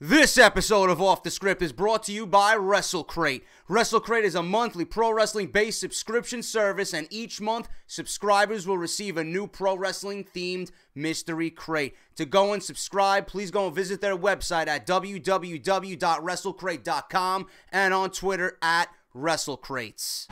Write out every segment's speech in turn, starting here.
This episode of Off The Script is brought to you by WrestleCrate. WrestleCrate is a monthly pro wrestling-based subscription service, and each month, subscribers will receive a new pro wrestling-themed mystery crate. To go and subscribe, please go and visit their website at www.wrestlecrate.com and on Twitter at WrestleCrates.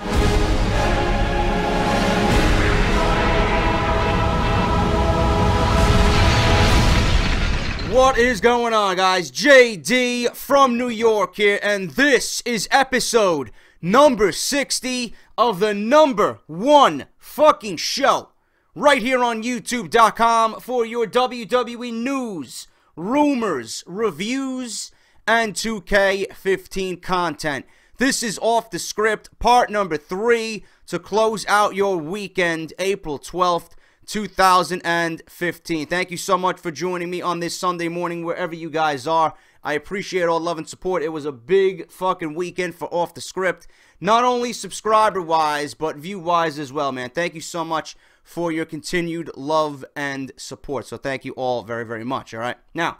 What is going on, guys? JD from New York here, and this is episode number 60 of the number one fucking show right here on YouTube.com for your WWE news, rumors, reviews, and 2K15 content. This is Off The Script, part number 3 to close out your weekend, April 12th. 2015. Thank you so much for joining me on this Sunday morning, wherever you guys are. I appreciate all love and support. It was a big fucking weekend for Off The Script. Not only subscriber-wise, but view-wise as well, man. Thank you so much for your continued love and support. So thank you all very, very much, all right? Now,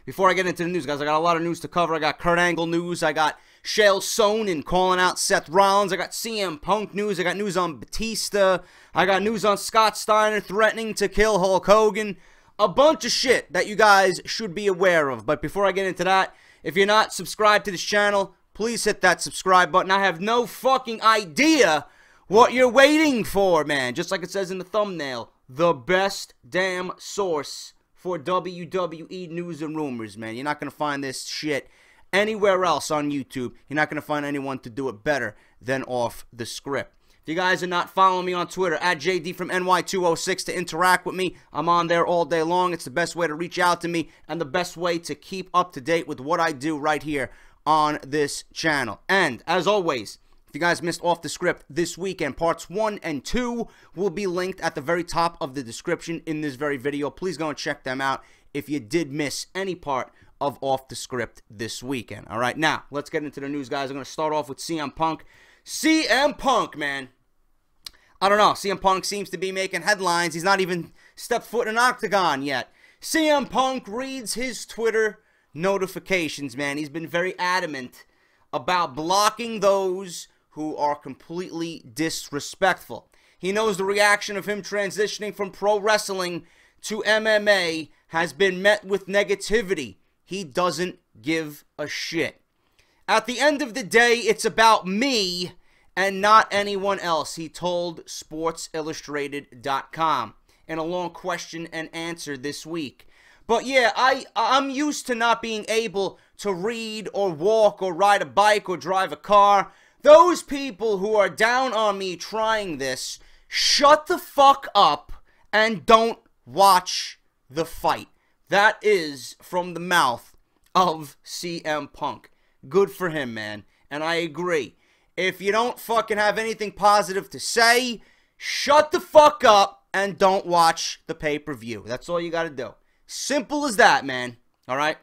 before I get into the news, guys, I got a lot of news to cover. I got Kurt Angle news. I got Chael Sonnen calling out Seth Rollins. I got CM Punk news. I got news on Batista. I got news on Scott Steiner threatening to kill Hulk Hogan. A bunch of shit that you guys should be aware of. But before I get into that, if you're not subscribed to this channel, please hit that subscribe button. I have no fucking idea what you're waiting for, man. Just like it says in the thumbnail, the best damn source for WWE news and rumors, man. You're not going to find this shit anywhere else on YouTube. You're not going to find anyone to do it better than Off The Script. If you guys are not following me on Twitter, at JD from NY206 to interact with me, I'm on there all day long. It's the best way to reach out to me and the best way to keep up to date with what I do right here on this channel. And, as always, if you guys missed Off The Script this weekend, parts 1 and 2 will be linked at the very top of the description in this very video. Please go and check them out if you did miss any part of Off The Script this weekend. All right, now, let's get into the news, guys. I'm going to start off with CM Punk. CM Punk, man. I don't know. CM Punk seems to be making headlines. He's not even stepped foot in an octagon yet. CM Punk reads his Twitter notifications, man. He's been very adamant about blocking those who are completely disrespectful. He knows the reaction of him transitioning from pro wrestling to MMA has been met with negativity. He doesn't give a shit. At the end of the day, it's about me and not anyone else, he told SportsIllustrated.com in a long question and answer this week. But yeah, I'm used to not being able to read or walk or ride a bike or drive a car. Those people who are down on me trying this, shut the fuck up and don't watch the fight. That is from the mouth of CM Punk. Good for him, man. And I agree. If you don't fucking have anything positive to say, shut the fuck up and don't watch the pay-per-view. That's all you gotta do. Simple as that, man. Alright?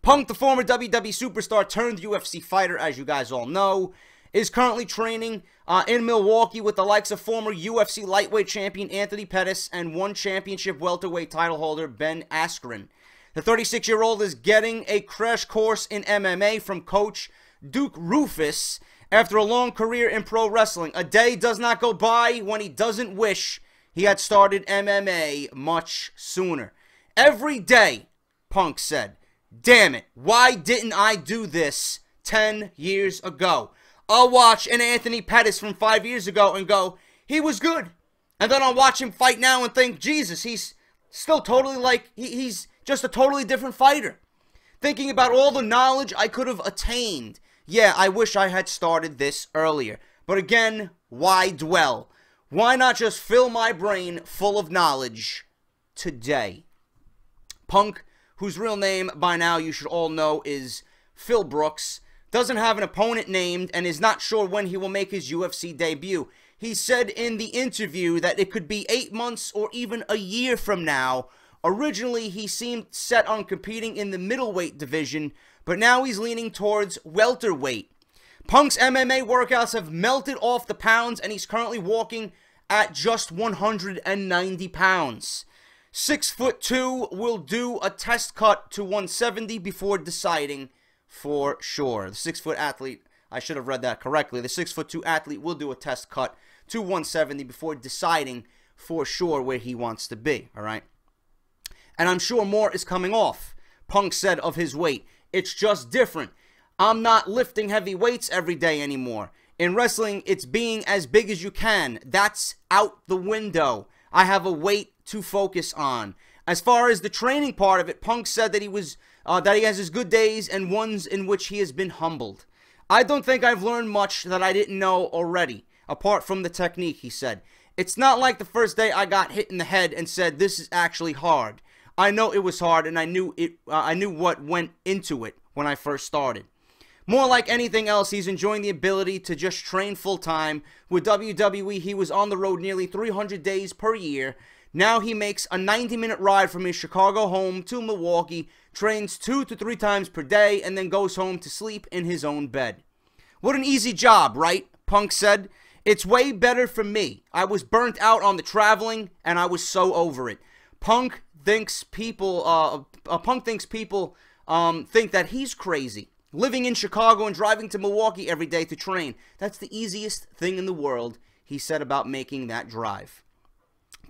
Punk, the former WWE superstar turned UFC fighter, as you guys all know, is currently training in Milwaukee with the likes of former UFC lightweight champion Anthony Pettis and one championship welterweight title holder Ben Askren. The 36-year-old is getting a crash course in MMA from coach Duke Rufus after a long career in pro wrestling. A day does not go by when he doesn't wish he had started MMA much sooner. Every day, Punk said, damn it, why didn't I do this 10 years ago? I'll watch an Anthony Pettis from 5 years ago and go, he was good. And then I'll watch him fight now and think, Jesus, he's still totally like, he's just a totally different fighter. Thinking about all the knowledge I could have attained. Yeah, I wish I had started this earlier. But again, why dwell? Why not just fill my brain full of knowledge today? Punk, whose real name by now you should all know is Phil Brooks, doesn't have an opponent named and is not sure when he will make his UFC debut. He said in the interview that it could be 8 months or even a year from now. Originally, he seemed set on competing in the middleweight division, but now he's leaning towards welterweight. Punk's MMA workouts have melted off the pounds, and he's currently walking at just 190 pounds. 6'2" will do a test cut to 170 before deciding for sure. The 6-foot athlete, I should have read that correctly. The 6'2" athlete will do a test cut to 170 before deciding for sure where he wants to be, all right? And I'm sure more is coming off. Punk said of his weight, "It's just different. I'm not lifting heavy weights every day anymore. In wrestling, it's being as big as you can. That's out the window. I have a weight to focus on." As far as the training part of it, Punk said that he has his good days and ones in which he has been humbled. "I don't think I've learned much that I didn't know already, apart from the technique," he said. "It's not like the first day I got hit in the head and said, this is actually hard. I know it was hard, and I knew what went into it when I first started." More like anything else, he's enjoying the ability to just train full-time. With WWE, he was on the road nearly 300 days per year. Now he makes a 90-minute ride from his Chicago home to Milwaukee, trains 2 to 3 times per day, and then goes home to sleep in his own bed. "What an easy job, right?" Punk said. "It's way better for me. I was burnt out on the traveling, and I was so over it." Punk thinks people think that he's crazy. Living in Chicago and driving to Milwaukee every day to train. That's the easiest thing in the world, he said about making that drive.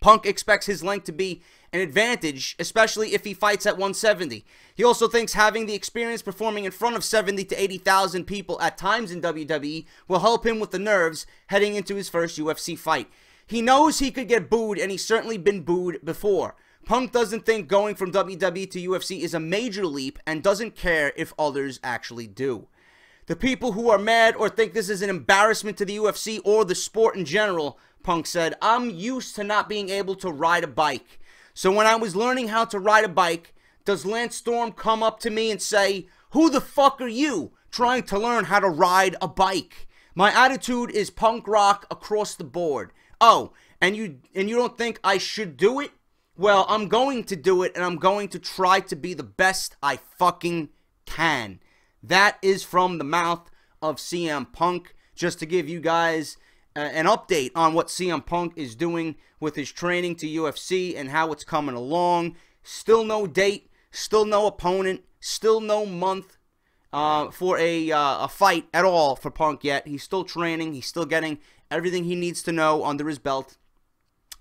Punk expects his length to be an advantage, especially if he fights at 170. He also thinks having the experience performing in front of 70 to 80,000 people at times in WWE will help him with the nerves heading into his first UFC fight. He knows he could get booed, and he's certainly been booed before. Punk doesn't think going from WWE to UFC is a major leap and doesn't care if others actually do. "The people who are mad or think this is an embarrassment to the UFC or the sport in general," Punk said, "I'm used to not being able to ride a bike. So when I was learning how to ride a bike, does Lance Storm come up to me and say, 'Who the fuck are you trying to learn how to ride a bike?' My attitude is punk rock across the board. Oh, and you don't think I should do it? Well, I'm going to do it, and I'm going to try to be the best I fucking can." That is from the mouth of CM Punk. Just to give you guys an update on what CM Punk is doing with his training to UFC and how it's coming along. Still no date, still no opponent, still no month for a fight at all for Punk yet. He's still training. He's still getting everything he needs to know under his belt.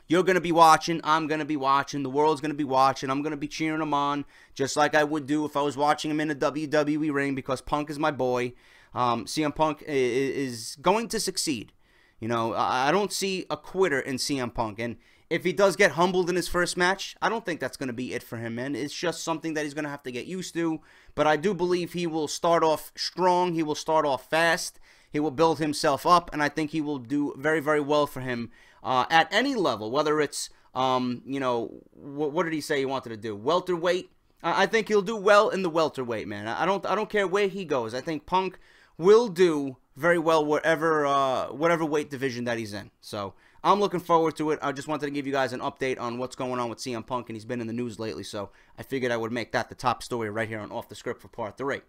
You're going to be watching. I'm going to be watching. The world's going to be watching. I'm going to be cheering him on, just like I would do if I was watching him in a WWE ring, because Punk is my boy. CM Punk is going to succeed. You know, I don't see a quitter in CM Punk. And if he does get humbled in his first match, I don't think that's going to be it for him, man. It's just something that he's going to have to get used to. But I do believe he will start off strong. He will start off fast. He will build himself up. And I think he will do very, very well for him. At any level, whether it's, you know, what did he say he wanted to do? Welterweight? I think he'll do well in the welterweight, man. I don't care where he goes. I think Punk will do very well whatever weight division that he's in. So I'm looking forward to it. I just wanted to give you guys an update on what's going on with CM Punk, and he's been in the news lately. So I figured I would make that the top story right here on Off the Script for Part 3.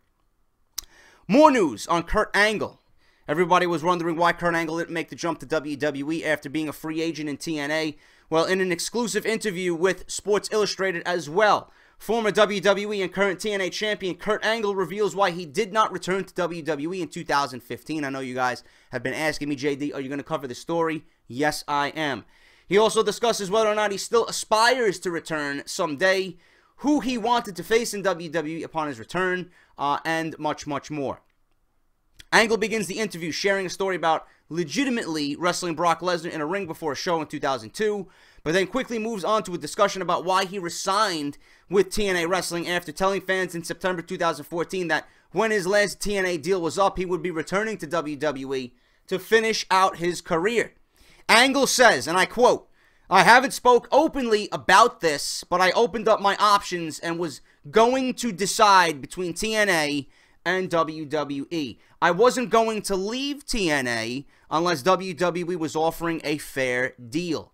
More news on Kurt Angle. Everybody was wondering why Kurt Angle didn't make the jump to WWE after being a free agent in TNA. Well, in an exclusive interview with Sports Illustrated as well, former WWE and current TNA champion Kurt Angle reveals why he did not return to WWE in 2015. I know you guys have been asking me, JD, are you going to cover the story? Yes, I am. He also discusses whether or not he still aspires to return someday, who he wanted to face in WWE upon his return, and much, much more. Angle begins the interview sharing a story about legitimately wrestling Brock Lesnar in a ring before a show in 2002, but then quickly moves on to a discussion about why he resigned with TNA Wrestling after telling fans in September 2014 that when his last TNA deal was up, he would be returning to WWE to finish out his career. Angle says, and I quote, "I haven't spoke openly about this, but I opened up my options and was going to decide between TNA and WWE. I wasn't going to leave TNA unless WWE was offering a fair deal."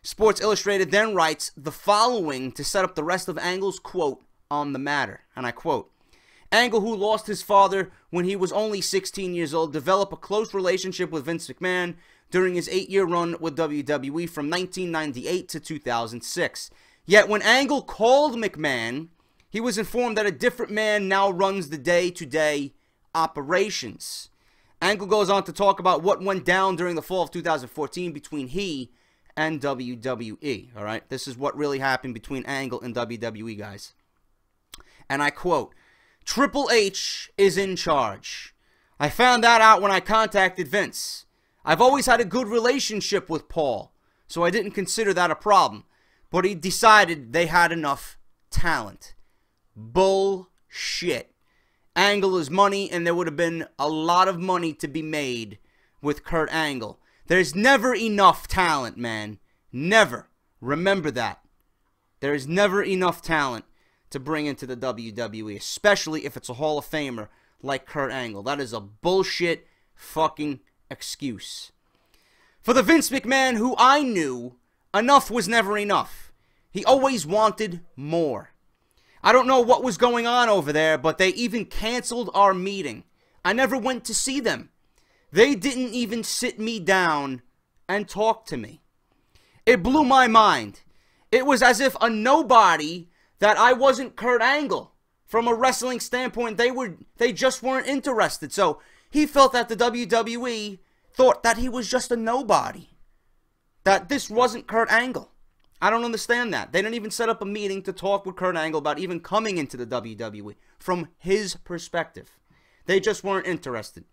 Sports Illustrated then writes the following to set up the rest of Angle's quote on the matter, and I quote, "Angle, who lost his father when he was only 16 years old, developed a close relationship with Vince McMahon during his 8-year run with WWE from 1998 to 2006. Yet when Angle called McMahon, he was informed that a different man now runs the day-to-day operations. Angle goes on to talk about what went down during the fall of 2014 between he and WWE. All right, this is what really happened between Angle and WWE, guys. And I quote, "Triple H is in charge. I found that out when I contacted Vince. I've always had a good relationship with Paul, so I didn't consider that a problem. But he decided they had enough talent." Bullshit. Angle is money, and there would have been a lot of money to be made with Kurt Angle. There's never enough talent, man. Never. Remember that. There is never enough talent to bring into the WWE, especially if it's a Hall of Famer like Kurt Angle. That is a bullshit fucking excuse. For the Vince McMahon who I knew, enough was never enough. He always wanted more. I don't know what was going on over there, but they even canceled our meeting. I never went to see them. They didn't even sit me down and talk to me. It blew my mind. It was as if a nobody, that I wasn't Kurt Angle. From a wrestling standpoint, they just weren't interested. So he felt that the WWE thought that he was just a nobody. That this wasn't Kurt Angle. I don't understand that. They didn't even set up a meeting to talk with Kurt Angle about even coming into the WWE from his perspective. They just weren't interested.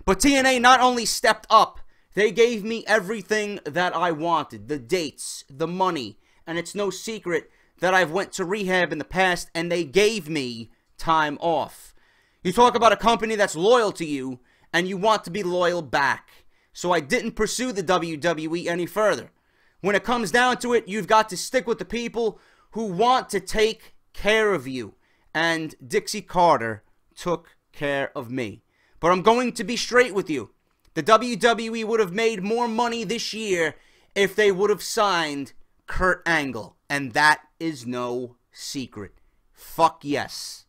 But TNA not only stepped up, they gave me everything that I wanted. The dates, the money, and it's no secret that I've went to rehab in the past, and they gave me time off. You talk about a company that's loyal to you, and you want to be loyal back. So I didn't pursue the WWE any further. When it comes down to it, you've got to stick with the people who want to take care of you. And Dixie Carter took care of me. But I'm going to be straight with you. The WWE would have made more money this year if they would have signed Kurt Angle. And that is no secret. Fuck yes.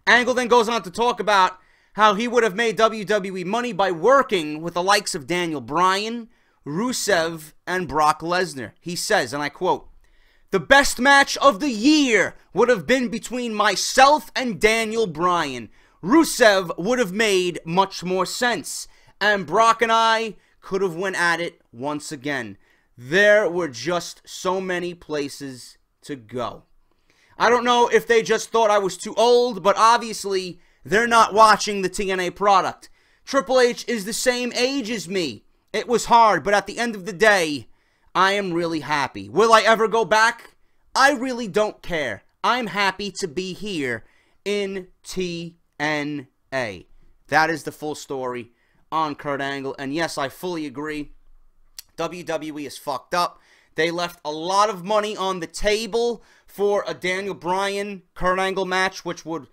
Angle then goes on to talk about how he would have made WWE money by working with the likes of Daniel Bryan, Rusev, and Brock Lesnar. He says, and I quote, "The best match of the year would have been between myself and Daniel Bryan. Rusev would have made much more sense, and Brock and I could have went at it once again. There were just so many places to go." I don't know if they just thought I was too old, but obviously they're not watching the TNA product. Triple H is the same age as me. It was hard, but at the end of the day, I am really happy. Will I ever go back? I really don't care. I'm happy to be here in TNA. That is the full story on Kurt Angle. And yes, I fully agree. WWE is fucked up. They left a lot of money on the table for a Daniel Bryan Kurt Angle match, which would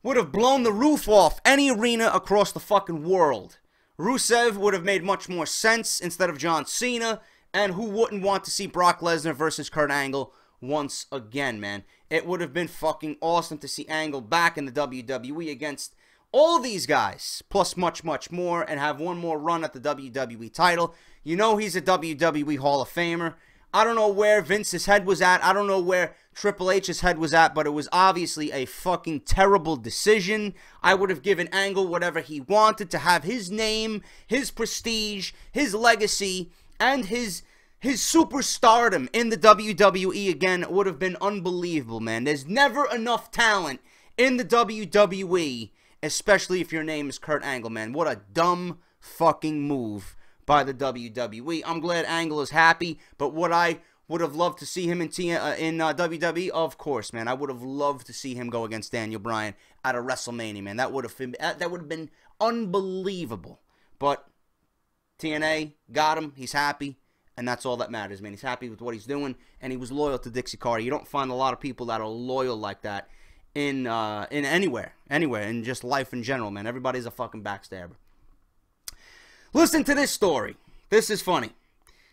have blown the roof off any arena across the fucking world. Rusev would have made much more sense instead of John Cena, and who wouldn't want to see Brock Lesnar versus Kurt Angle once again, man? It would have been fucking awesome to see Angle back in the WWE against all these guys, plus much, much more, and have one more run at the WWE title. You know he's a WWE Hall of Famer. I don't know where Vince's head was at. I don't know where Triple H's head was at, but it was obviously a fucking terrible decision. I would have given Angle whatever he wanted to have his name, his prestige, his legacy, and his superstardom in the WWE again. It would have been unbelievable, man. There's never enough talent in the WWE, especially if your name is Kurt Angle, man. What a dumb fucking move by the WWE. I'm glad Angle is happy, but what I would have loved to see him in WWE, of course, man. I would have loved to see him go against Daniel Bryan at a WrestleMania, man. That would have been unbelievable. But TNA got him. He's happy, and that's all that matters, man. He's happy with what he's doing, and he was loyal to Dixie Carter. You don't find a lot of people that are loyal like that in anywhere, in just life in general, man. Everybody's a fucking backstabber. Listen to this story. This is funny.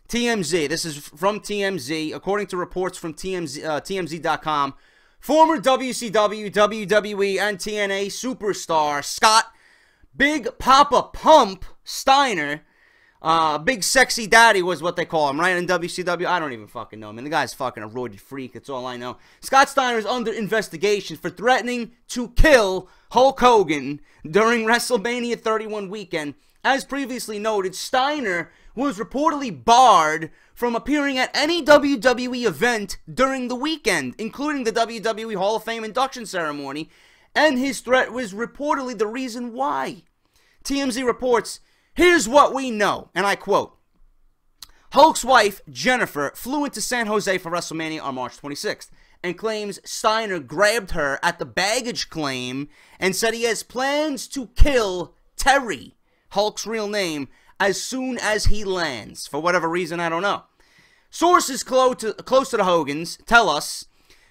TMZ. This is from TMZ. According to reports from TMZ.com, former WCW, WWE, and TNA superstar Scott Big Papa Pump Steiner Big Sexy Daddy was what they call him, right? In WCW, I don't even fucking know, man. The guy's fucking a roided freak, that's all I know. Scott Steiner is under investigation for threatening to kill Hulk Hogan during WrestleMania 31 weekend. As previously noted, Steiner was reportedly barred from appearing at any WWE event during the weekend, including the WWE Hall of Fame induction ceremony, and his threat was reportedly the reason why. TMZ reports, "Here's what we know," and I quote, "Hulk's wife, Jennifer, flew into San Jose for WrestleMania on March 26th and claims Steiner grabbed her at the baggage claim and said he has plans to kill Terry, Hulk's real name, as soon as he lands. For whatever reason, I don't know. Sources close to the Hogans tell us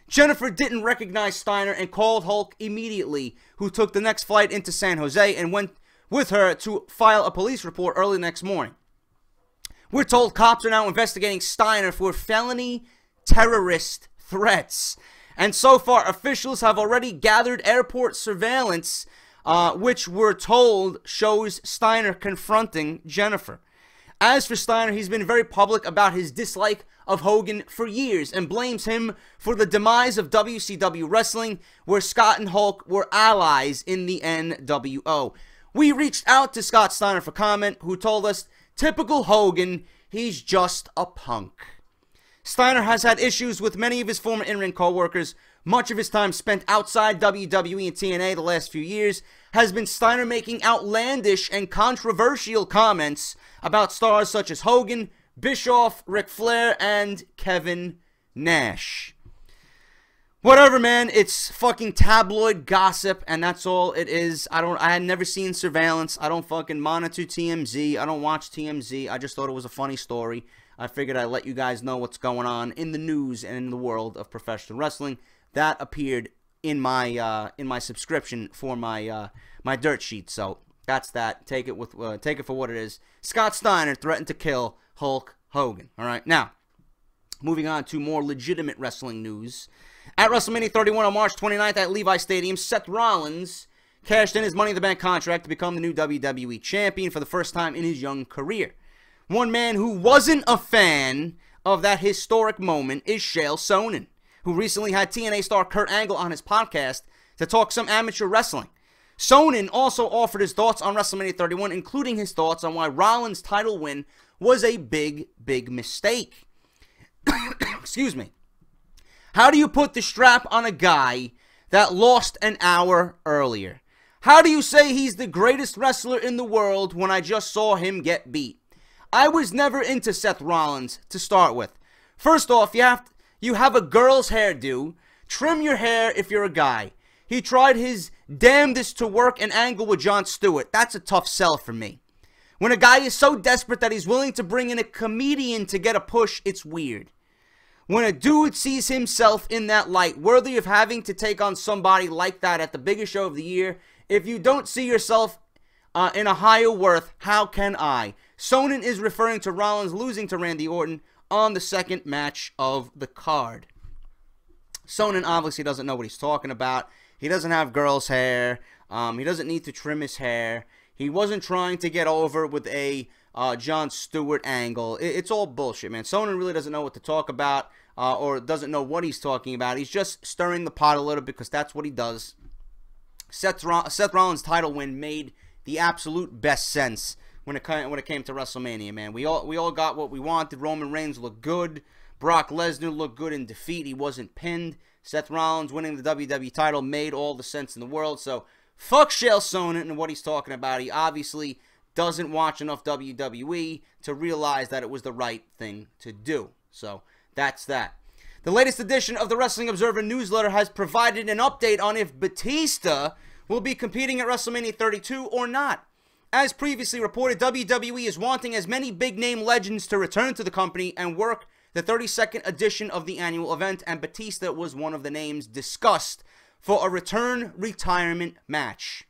Jennifer didn't recognize Steiner and called Hulk immediately, who took the next flight into San Jose and went with her to file a police report early next morning. We're told cops are now investigating Steiner for felony terrorist threats. And so far, officials have already gathered airport surveillance, which we're told shows Steiner confronting Jennifer. As for Steiner, he's been very public about his dislike of Hogan for years and blames him for the demise of WCW wrestling, where Scott and Hulk were allies in the NWO. We reached out to Scott Steiner for comment, who told us, "Typical Hogan, he's just a punk." Steiner has had issues with many of his former in-ring co-workers. Much of his time spent outside WWE and TNA the last few years has been Steiner making outlandish and controversial comments about stars such as Hogan, Bischoff, Ric Flair, and Kevin Nash. Whatever, man, it's fucking tabloid gossip, and that's all it is. I had never seen surveillance. I don't fucking monitor TMZ. I don't watch TMZ. I just thought it was a funny story. I figured I'd let you guys know what's going on in the news and in the world of professional wrestling. That appeared in my subscription for my my dirt sheet. So that's that. Take it for what it is. Scott Steiner threatened to kill Hulk Hogan. All right, now moving on to more legitimate wrestling news. At WrestleMania 31 on March 29th at Levi Stadium, Seth Rollins cashed in his Money in the Bank contract to become the new WWE Champion for the first time in his young career. One man who wasn't a fan of that historic moment is Chael Sonnen, who recently had TNA star Kurt Angle on his podcast to talk some amateur wrestling. Sonnen also offered his thoughts on WrestleMania 31, including his thoughts on why Rollins' title win was a big, big mistake. Excuse me. How do you put the strap on a guy that lost an hour earlier? How do you say he's the greatest wrestler in the world when I just saw him get beat? I was never into Seth Rollins to start with. First off, you have a girl's hairdo. Trim your hair if you're a guy. He tried his damnedest to work an angle with Jon Stewart. That's a tough sell for me. When a guy is so desperate that he's willing to bring in a comedian to get a push, it's weird. When a dude sees himself in that light, worthy of having to take on somebody like that at the biggest show of the year, if you don't see yourself in a higher worth, how can I? Sonnen is referring to Rollins losing to Randy Orton on the second match of the card. Sonnen obviously doesn't know what he's talking about. He doesn't have girl's hair. He doesn't need to trim his hair. He wasn't trying to get over with a Jon Stewart angle. It's all bullshit, man. Sonnen really doesn't know what to talk about or doesn't know what he's talking about. He's just stirring the pot a little because that's what he does. Seth Rollins' title win made the absolute best sense when it came to WrestleMania, man. We all got what we wanted. Roman Reigns looked good. Brock Lesnar looked good in defeat. He wasn't pinned. Seth Rollins winning the WWE title made all the sense in the world. So fuck Chael Sonnen and what he's talking about. He obviously doesn't watch enough WWE to realize that it was the right thing to do. So that's that. The latest edition of the Wrestling Observer newsletter has provided an update on if Batista will be competing at WrestleMania 32 or not. As previously reported, WWE is wanting as many big-name legends to return to the company and work the 32nd edition of the annual event, and Batista was one of the names discussed for a return retirement match.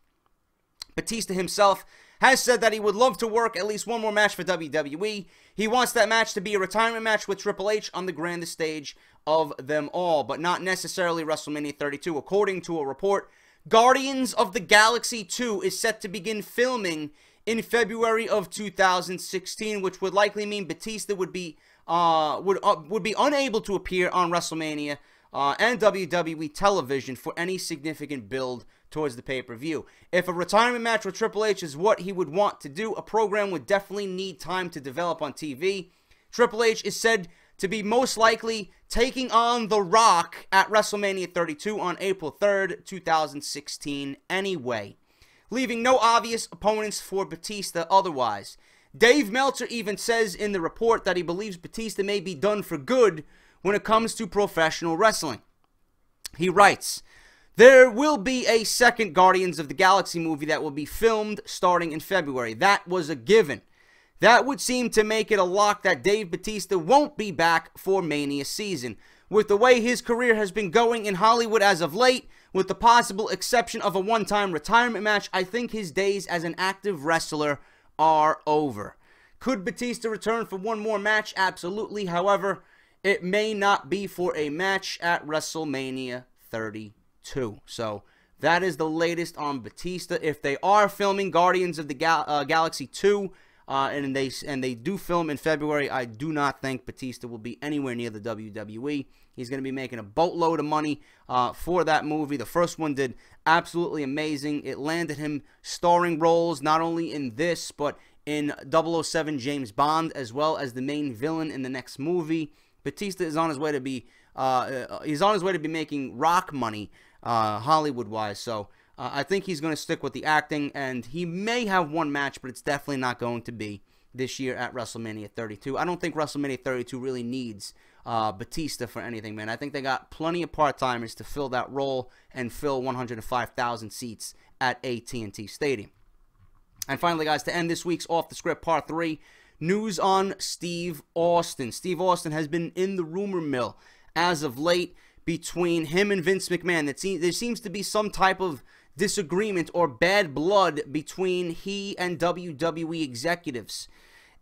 Batista himself has said that he would love to work at least one more match for WWE. He wants that match to be a retirement match with Triple H on the grandest stage of them all, but not necessarily WrestleMania 32. According to a report, Guardians of the Galaxy 2 is set to begin filming in February of 2016, which would likely mean Batista would be unable to appear on WrestleMania and WWE television for any significant build towards the pay-per-view. If a retirement match with Triple H is what he would want to do, a program would definitely need time to develop on TV. Triple H is said to be most likely taking on The Rock at WrestleMania 32 on April 3rd, 2016 anyway, leaving no obvious opponents for Batista otherwise. Dave Meltzer even says in the report that he believes Batista may be done for good when it comes to professional wrestling. He writes, "There will be a second Guardians of the Galaxy movie that will be filmed starting in February. That was a given. That would seem to make it a lock that Dave Batista won't be back for Mania season. With the way his career has been going in Hollywood as of late, with the possible exception of a one-time retirement match, I think his days as an active wrestler are over." Could Batista return for one more match? Absolutely. However, it may not be for a match at WrestleMania 32. So that is the latest on Batista. If they are filming Guardians of the Galaxy 2, and they do film in February, I do not think Batista will be anywhere near the WWE. He's going to be making a boatload of money for that movie. The first one did absolutely amazing. It landed him starring roles not only in this, but in 007 James Bond, as well as the main villain in the next movie. Batista is on his way to be making rock money, Hollywood-wise. So I think he's going to stick with the acting, and he may have one match, but it's definitely not going to be this year at WrestleMania 32. I don't think WrestleMania 32 really needs Batista for anything, man. I think they got plenty of part-timers to fill that role and fill 105,000 seats at AT&T Stadium. And finally, guys, to end this week's Off the Script Part 3, news on Steve Austin. Steve Austin has been in the rumor mill as of late between him and Vince McMahon. There seems to be some type of disagreement or bad blood between he and WWE executives.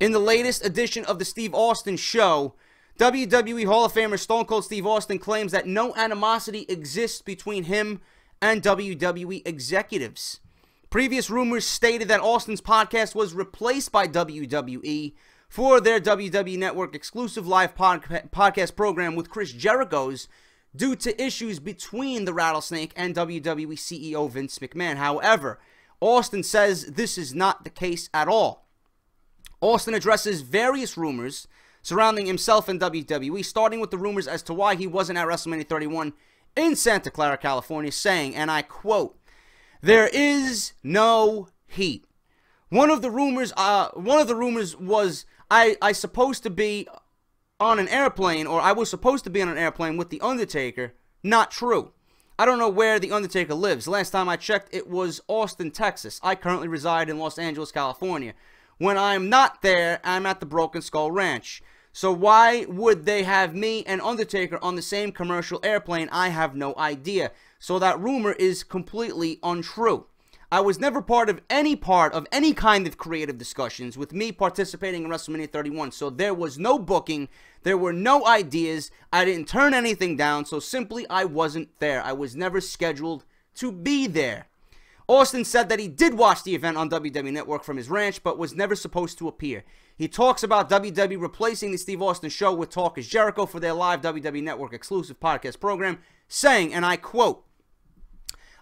In the latest edition of the Steve Austin Show, WWE Hall of Famer Stone Cold Steve Austin claims that no animosity exists between him and WWE executives. Previous rumors stated that Austin's podcast was replaced by WWE for their WWE Network exclusive live podcast program with Chris Jericho's due to issues between the Rattlesnake and WWE CEO Vince McMahon. However, Austin says this is not the case at all. Austin addresses various rumors surrounding himself and WWE, starting with the rumors as to why he wasn't at WrestleMania 31 in Santa Clara, California, saying, and I quote, "There is no heat. One of the rumors was I supposed to be on an airplane, or I was supposed to be on an airplane with The Undertaker. Not true. I don't know where The Undertaker lives. Last time I checked, it was Austin, Texas. I currently reside in Los Angeles, California. When I'm not there, I'm at the Broken Skull Ranch. So why would they have me and Undertaker on the same commercial airplane? I have no idea. So that rumor is completely untrue. I was never part of any kind of creative discussions with me participating in WrestleMania 31. So there was no booking. There were no ideas. I didn't turn anything down. So simply I wasn't there. I was never scheduled to be there." Austin said that he did watch the event on WWE Network from his ranch, but was never supposed to appear. He talks about WWE replacing the Steve Austin Show with Talk is Jericho for their live WWE Network exclusive podcast program, saying, and I quote,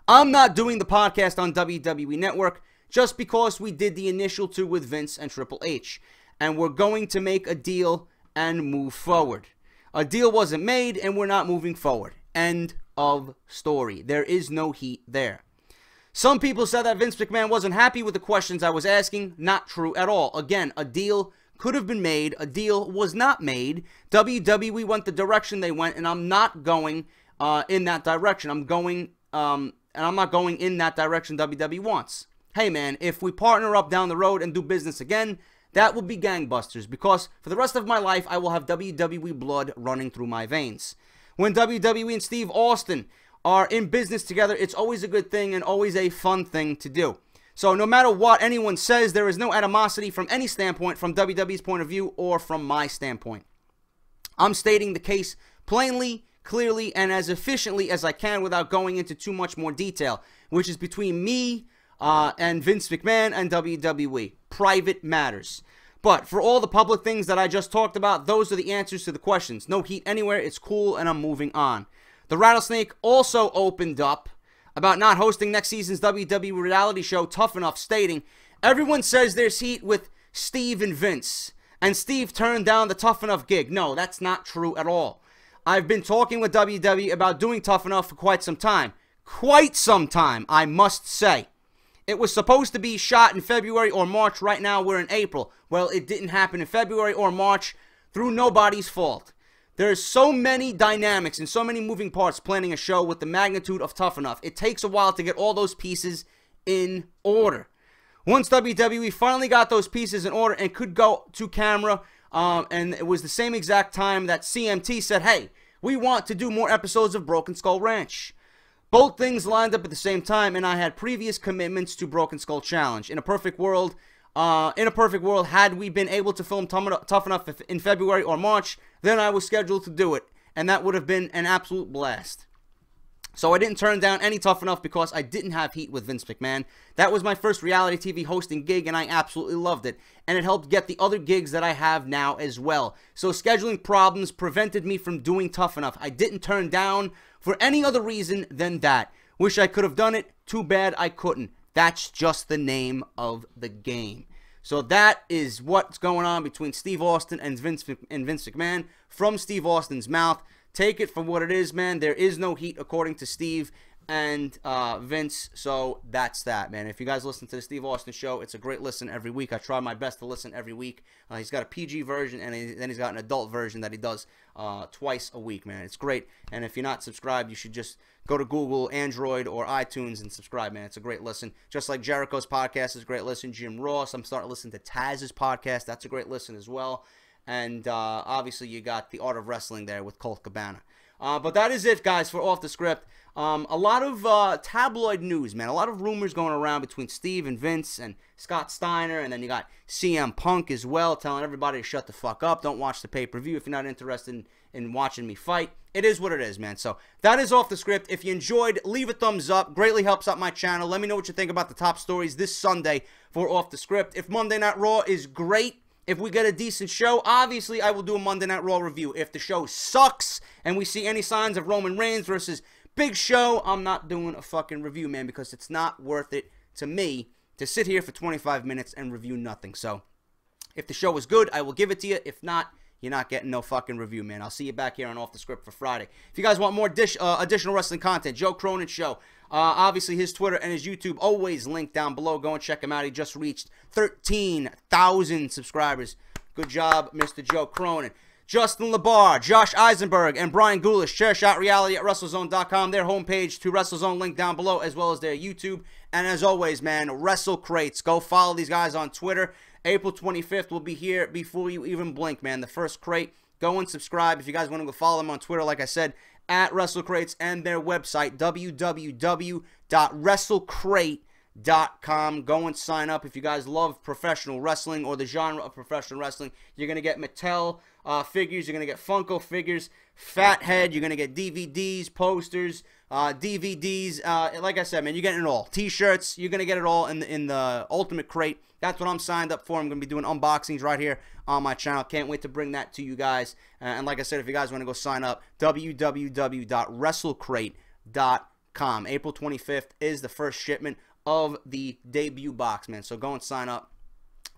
"I'm not doing the podcast on WWE Network just because we did the initial two with Vince and Triple H, and we're going to make a deal and move forward. A deal wasn't made, and we're not moving forward. End of story. There is no heat there. Some people said that Vince McMahon wasn't happy with the questions I was asking. Not true at all. Again, a deal could have been made. A deal was not made. WWE went the direction they went, and I'm not going in that direction. I'm not going in that direction WWE wants. Hey, man, if we partner up down the road and do business again, that will be gangbusters, because for the rest of my life, I will have WWE blood running through my veins. When WWE and Steve Austin are in business together, it's always a good thing and always a fun thing to do. So no matter what anyone says, there is no animosity from any standpoint, from WWE's point of view or from my standpoint. I'm stating the case plainly, clearly, and as efficiently as I can without going into too much more detail, which is between me, and Vince McMahon and WWE. Private matters. But for all the public things that I just talked about, those are the answers to the questions. No heat anywhere, it's cool, and I'm moving on. The Rattlesnake also opened up about not hosting next season's WWE reality show Tough Enough, stating, "Everyone says there's heat with Steve and Vince, and Steve turned down the Tough Enough gig." No, that's not true at all. I've been talking with WWE about doing Tough Enough for quite some time. Quite some time, I must say. It was supposed to be shot in February or March. Right now, we're in April. Well, it didn't happen in February or March through nobody's fault. There's so many dynamics and so many moving parts planning a show with the magnitude of Tough Enough. It takes a while to get all those pieces in order. Once WWE finally got those pieces in order and could go to camera, and it was the same exact time that CMT said, "Hey, we want to do more episodes of Broken Skull Ranch." Both things lined up at the same time, and I had previous commitments to Broken Skull Challenge. In a perfect world, had we been able to film Tough Enough in February or March, then I was scheduled to do it, and that would have been an absolute blast. So I didn't turn down any Tough Enough because I didn't have heat with Vince McMahon. That was my first reality TV hosting gig, and I absolutely loved it. And it helped get the other gigs that I have now as well. So scheduling problems prevented me from doing Tough Enough. I didn't turn down for any other reason than that. Wish I could have done it. Too bad I couldn't. That's just the name of the game. So that is what's going on between Steve Austin and Vince McMahon from Steve Austin's mouth. Take it for what it is, man. There is no heat according to Steve and Vince. So that's that, man. If you guys listen to the Steve Austin show, it's a great listen every week. I try my best to listen every week. He's got a PG version, and then he's got an adult version that he does twice a week, man. It's great. And if you're not subscribed, you should just go to Google, Android, or iTunes and subscribe, man. It's a great listen. Just like Jericho's podcast is a great listen. Jim Ross, I'm starting to listen to Taz's podcast. That's a great listen as well. And obviously you got The Art of Wrestling there with Colt Cabana. But that is it, guys, for Off the Script. A lot of tabloid news, man. A lot of rumors going around between Steve and Vince and Scott Steiner. And then you got CM Punk as well, telling everybody to shut the fuck up. Don't watch the pay-per-view if you're not interested in watching me fight. It is what it is, man. So that is Off the Script. If you enjoyed, leave a thumbs up. Greatly helps out my channel. Let me know what you think about the top stories this Sunday for Off the Script. If Monday Night Raw is great, if we get a decent show, obviously I will do a Monday Night Raw review. If the show sucks and we see any signs of Roman Reigns versus Big Show, I'm not doing a fucking review, man, because it's not worth it to me to sit here for 25 minutes and review nothing. So if the show is good, I will give it to you. If not, you're not getting no fucking review, man. I'll see you back here on Off the Script for Friday. If you guys want more additional wrestling content, Joe Cronin Show. Obviously, his Twitter and his YouTube always linked down below. Go and check him out. He just reached 13,000 subscribers. Good job, Mr. Joe Cronin. Justin LaBar, Josh Eisenberg, and Brian Gulish. Chairshot Reality at WrestleZone.com. Their homepage to WrestleZone link down below, as well as their YouTube. And as always, man, Wrestle Crates. Go follow these guys on Twitter. April 25th will be here before you even blink, man. The first crate. Go and subscribe if you guys want to go follow them on Twitter, like I said, at WrestleCrates, and their website, www.wrestlecrate.com. Go and sign up if you guys love professional wrestling or the genre of professional wrestling. You're going to get Mattel figures. You're going to get Funko figures, Fathead. You're going to get DVDs, posters, DVDs. Like I said, man, you're getting it all. T-shirts. You're going to get it all in the Ultimate Crate. That's what I'm signed up for. I'm going to be doing unboxings right here on my channel. Can't wait to bring that to you guys. And like I said, if you guys want to go sign up, www.wrestlecrate.com. April 25th is the first shipment of the debut box, man. So go and sign up.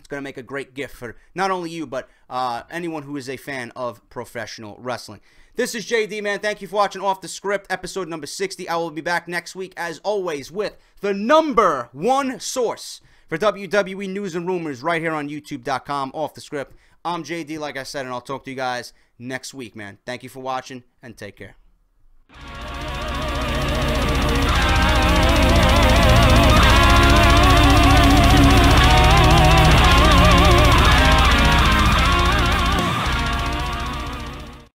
It's going to make a great gift for not only you, but anyone who is a fan of professional wrestling. This is JD, man. Thank you for watching Off the Script, episode number 60. I will be back next week, as always, with the #1 source for WWE news and rumors right here on YouTube.com, Off the Script. I'm JD, like I said, and I'll talk to you guys next week, man. Thank you for watching, and take care.